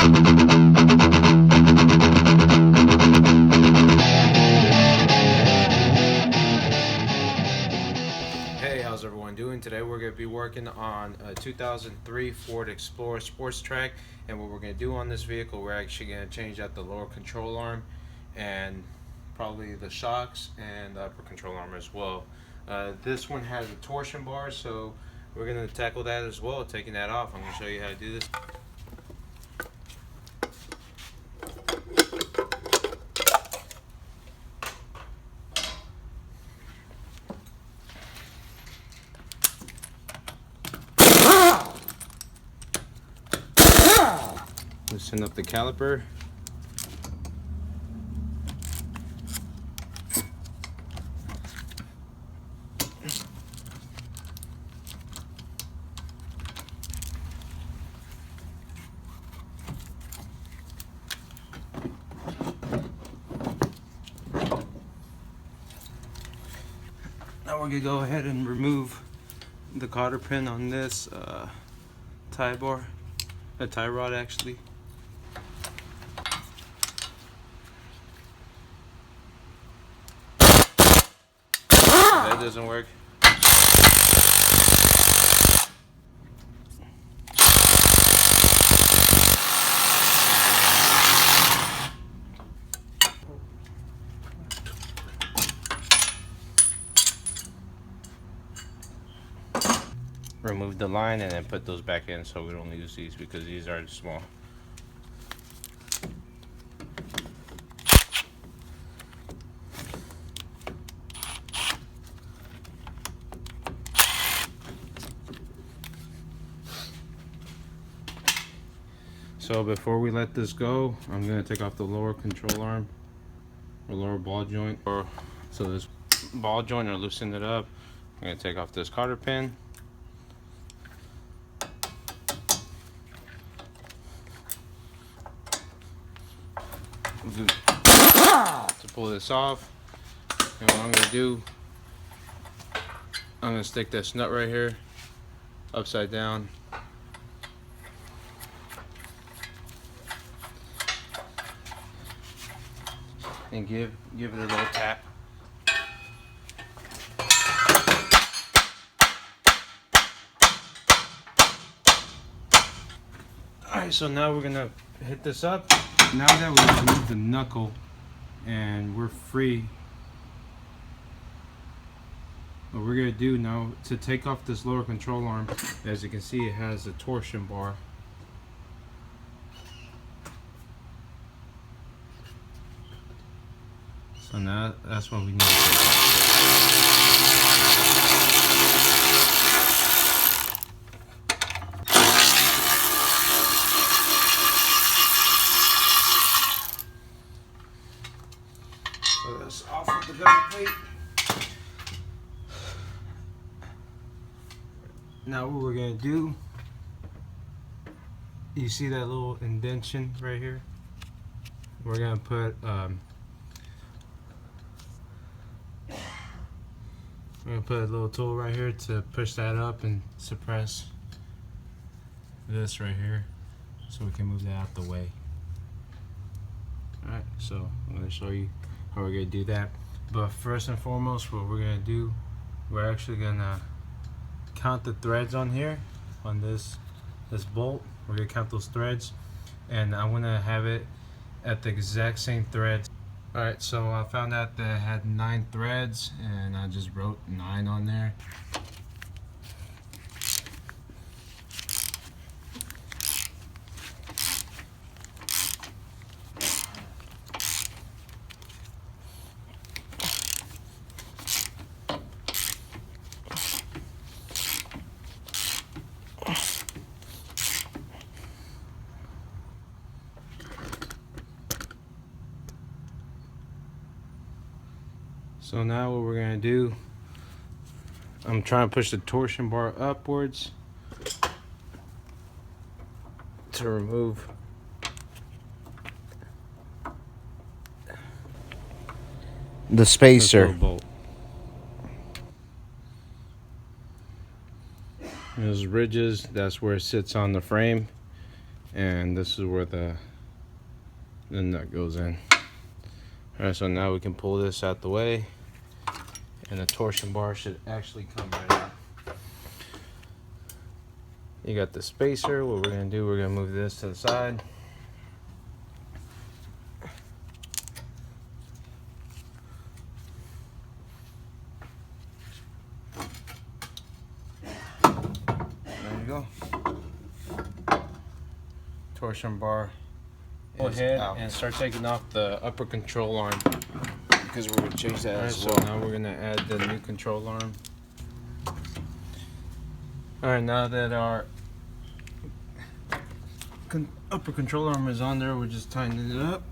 Hey, how's everyone doing? Today we're going to be working on a 2003 Ford Explorer Sports Track, and what we're going to do on this vehicle, we're actually going to change out the lower control arm and probably the shocks and the upper control arm as well. This one has a torsion bar, so we're going to tackle that as well, taking that off. I'm going to show you how to do this. Loosen up the caliper. Now we're going to go ahead and remove the cotter pin on this tie rod actually. That doesn't work. Remove the line and then put those back in, so we don't use these because these are small. So before we let this go, I'm going to take off the lower control arm or lower ball joint. So this ball joint, or loosen it up. I'm going to take off this cotter pin. To pull this off, and what I'm going to do, I'm going to stick this nut right here upside down. And give it a little tap. Alright, so now we're gonna hit this up. Now that we've removed the knuckle and we're free, what we're gonna do now to take off this lower control arm, as you can see, it has a torsion bar. So now that's what we need to take off. So that's off of the guide plate. Now what we're gonna do, you see that little indentation right here? We're gonna put I'm going to put a little tool right here to push that up and suppress this right here so we can move that out the way. Alright, so I'm going to show you how we're going to do that. But first and foremost, what we're going to do, we're actually going to count the threads on here, on this bolt. We're going to count those threads, and I'm going to have it at the exact same threads. Alright, so I found out that it had 9 threads, and I just wrote 9 on there. So now what we're gonna do, I'm trying to push the torsion bar upwards to remove the spacer. Bolt. Those ridges, that's where it sits on the frame, and this is where the nut goes in. Alright, so now we can pull this out the way, and the torsion bar should actually come right out. You got the spacer. What we're going to do, we're going to move this to the side. There you go. Torsion bar. Go ahead and start taking off the upper control arm, Because we're going to change that as well. So now we're going to add the new control arm. Alright, now that our upper control arm is on there, we're just tightening it up.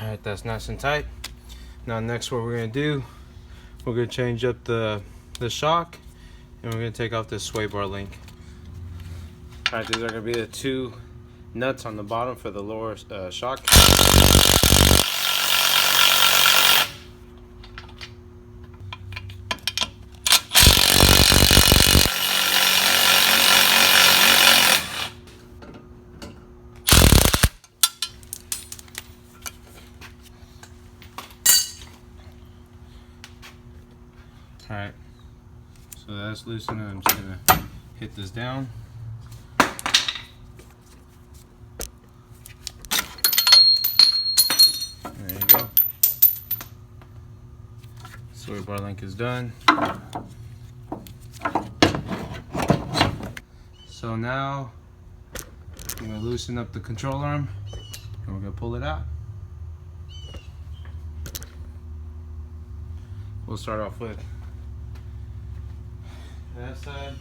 Alright, that's nice and tight. Now next what we're going to do, we're going to change up the shock, and we're going to take off this sway bar link. Alright, these are going to be the two nuts on the bottom for the lower shock. Alright, so that's loosened. I'm just going to hit this down. There you go. Sway bar link is done. So now I'm going to loosen up the control arm, and we're going to pull it out. We'll start off with that side.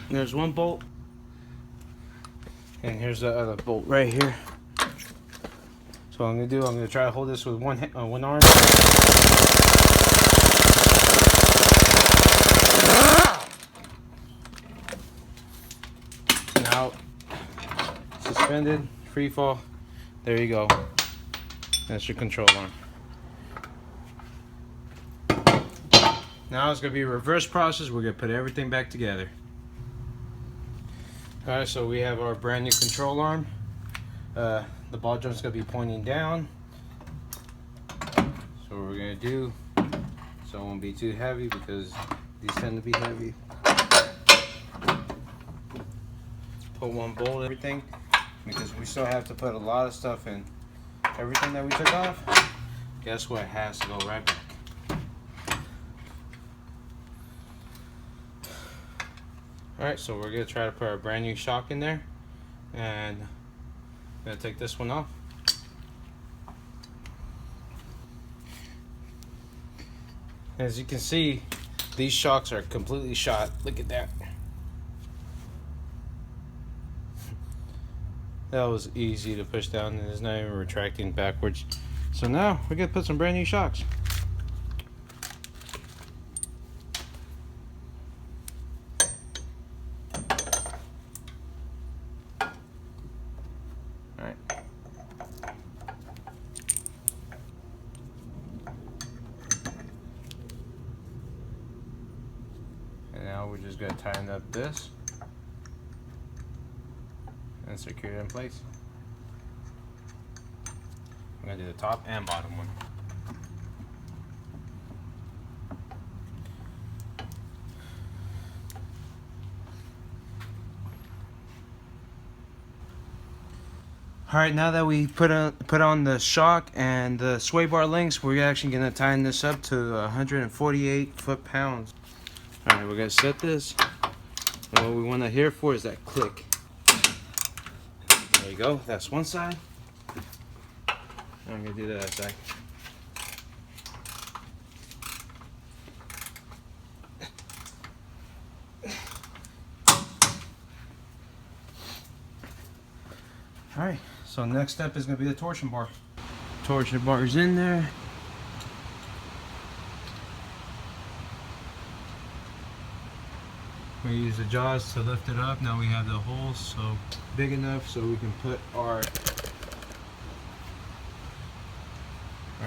There's one bolt, and here's the other bolt right here. So what I'm gonna do, I'm gonna try to hold this with one arm. Now, suspended, free fall. There you go. That's your control arm. Now it's gonna be a reverse process. We're gonna put everything back together. Alright, so we have our brand new control arm. The ball joint's gonna be pointing down. So what we're gonna do, so it won't be too heavy because these tend to be heavy. Put one bolt, everything, because we still have to put a lot of stuff in. Everything that we took off, guess what, has to go right back. Alright, so we're gonna try to put our brand new shock in there, and I'm gonna take this one off. As you can see, these shocks are completely shot. Look at that. That was easy to push down, and it's not even retracting backwards. So now we're gonna put some brand new shocks. And now we're just going to tighten up this and secure it in place. I'm going to do the top and bottom one. Alright, now that we put on the shock and the sway bar links, we're actually going to tighten this up to 148 foot-pounds. Alright, we're going to set this, and what we want to hear for is that click. There you go, that's one side. I'm going to do the other side. Alright, so next step is going to be the torsion bar. Torsion bar is in there. We use the jaws to lift it up. Now we have the holes so big enough so we can put our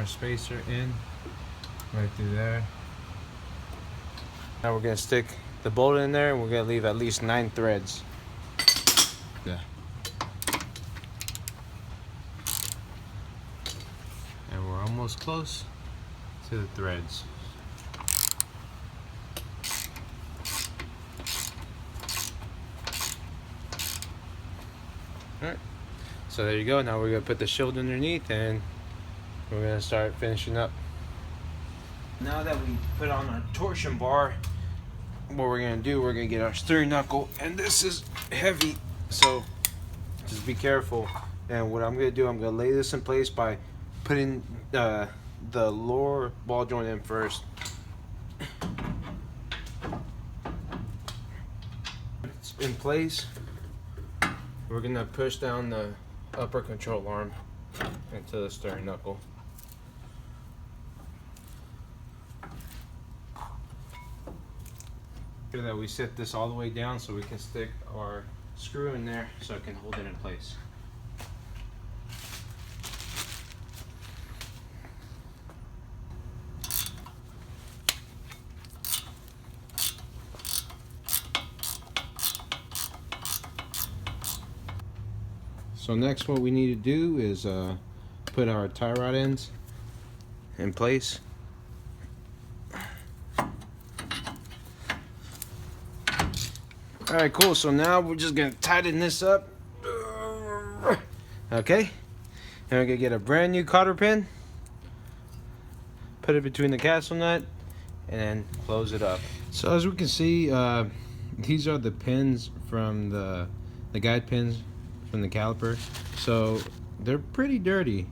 spacer in right through there. Now we're gonna stick the bolt in there and we're gonna leave at least 9 threads. Yeah. And we're almost close to the threads. Alright, so there you go. Now we're gonna put the shield underneath and we're gonna start finishing up. Now that we put on our torsion bar, what we're gonna do, we're gonna get our steering knuckle, and this is heavy, so just be careful. And what I'm gonna do, I'm gonna lay this in place by putting the lower ball joint in first. It's in place. We're gonna push down the upper control arm into the steering knuckle. Sure that we set this all the way down so we can stick our screw in there so it can hold it in place. So next what we need to do is put our tie rod ends in place. Alright, cool. So now we're just going to tighten this up. Okay. And we're going to get a brand new cotter pin. Put it between the castle nut and then close it up. So as we can see, these are the pins from the guide pins from the caliper. So they're pretty dirty.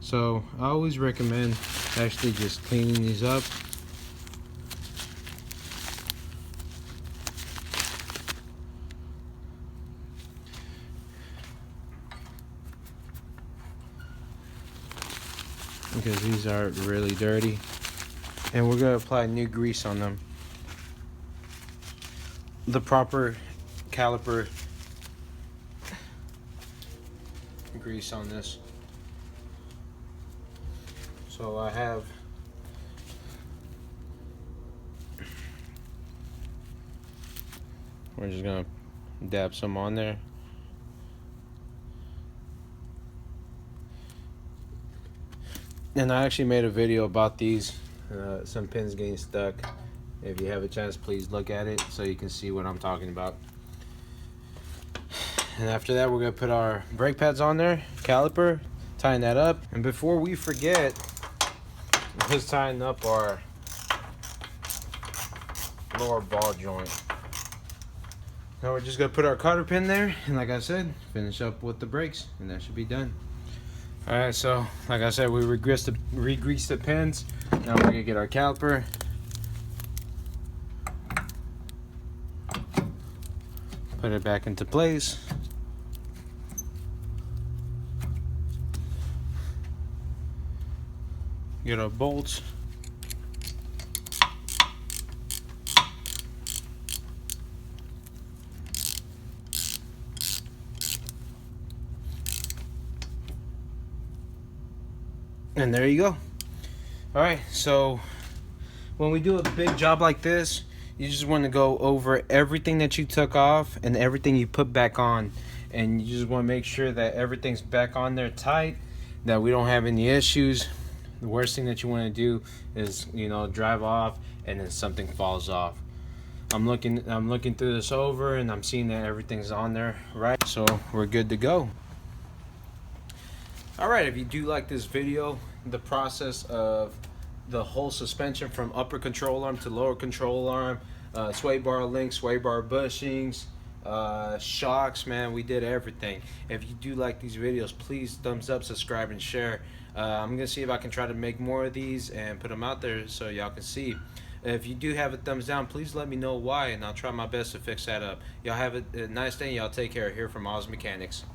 So I always recommend actually just cleaning these up. Because these are really dirty, and we're going to apply new grease on them, the proper caliper grease on this. So I have we're just going to dab some on there. And I actually made a video about these, some pins getting stuck. If you have a chance, please look at it so you can see what I'm talking about. And after that, we're gonna put our brake pads on there, caliper, tighten that up. And before we forget, let's tighten up our lower ball joint. Now we're just gonna put our cotter pin there, and like I said, finish up with the brakes, and that should be done. Alright, so like I said, we re-greased the pins. Now we're gonna get our caliper. Put it back into place. Get our bolts. And there you go. Alright, so when we do a big job like this, you just want to go over everything that you took off and everything you put back on. And you just want to make sure that everything's back on there tight, that we don't have any issues. The worst thing that you want to do is, you know, drive off and then something falls off. I'm looking through this over and I'm seeing that everything's on there right, so we're good to go. Alright, if you do like this video, the process of the whole suspension from upper control arm to lower control arm, sway bar links, sway bar bushings, shocks, man, we did everything. If you do like these videos, please thumbs up, subscribe, and share. I'm gonna see if I can try to make more of these and put them out there so y'all can see. If you do have a thumbs down, please let me know why, and I'll try my best to fix that up. Y'all have a nice day, and y'all take care. Here from Oz Mechanics.